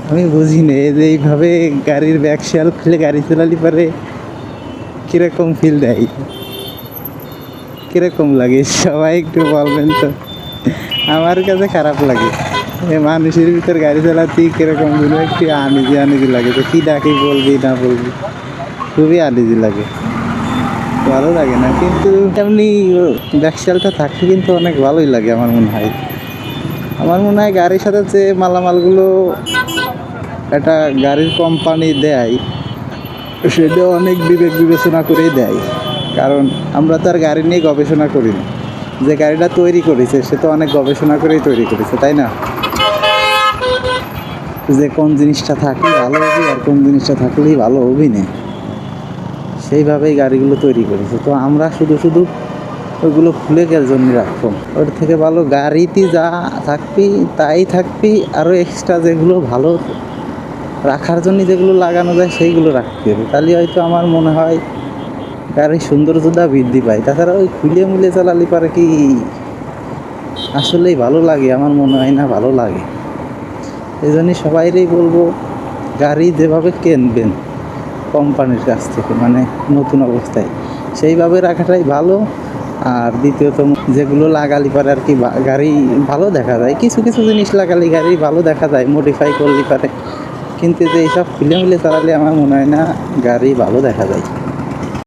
আমি বুঝি না এই যে এইভাবে গাড়ির ব্যাক শেল খুলে গাড়ি চালালি পারে কিরকম ফিল দেয়, কিরকম লাগে সবাই একটু বলবেন তো। আমার কাছে খারাপ লাগে মানুষের ভিতর গাড়ি চালাতে কিরকম যেন একটু আনিজি আনিজি লাগে, তো কী ডাকি বলবি না বলবি, খুবই আনিজি লাগে, ভালো লাগে না। কিন্তু এমনি ব্যাকসেলটা থাকলে কিন্তু অনেক ভালোই লাগে আমার মনে হয়। আমার মনে হয় গাড়ির সাথে যে মালামালগুলো একটা গাড়ির কোম্পানি দেয় সেটা অনেক বিবেক বিবেচনা করেই দেয়, কারণ আমরা তো আর গাড়ি নিয়ে গবেষণা করি না, যে গাড়িটা তৈরি করেছে সে তো অনেক গবেষণা করেই তৈরি করেছে, তাই না? যে কোন জিনিসটা থাকলে ভালো হবে আর কোন জিনিসটা থাকলেই ভালো হবে না, সেইভাবেই গাড়িগুলো তৈরি করেছে। তো আমরা শুধু শুধু ওইগুলো খুলে গেল জন্য রাখবো, ওর থেকে ভালো গাড়িতে যা থাকবি তাই থাকবি, আরও এক্সট্রা যেগুলো ভালো রাখার জন্য যেগুলো লাগানো যায় সেইগুলো রাখতে হবে, তাহলে হয়তো আমার মনে হয় গাড়ির সৌন্দর্যতা বৃদ্ধি পায়। তাছাড়া ওই খুলে মুলে চালালে পারে কি আসলেই ভালো লাগে? আমার মনে হয় না ভালো লাগে। এই জন্যই সবাইকেই বলবো গাড়ি যেভাবে কিনবেন কোম্পানির কাছ থেকে, মানে নতুন অবস্থায় সেইভাবে রাখাটাই ভালো। আর দ্বিতীয়ত যেগুলো লাগালি পারে আর কি গাড়ি ভালো দেখা যায়, কিছু কিছু জিনিস লাগালে গাড়ি ভালো দেখা যায়, মডিফাই করলে পারে, কিন্তু যে এইসব খুলে মিলে চালালে আমার মনে হয় না গাড়ি ভালো দেখা যায়।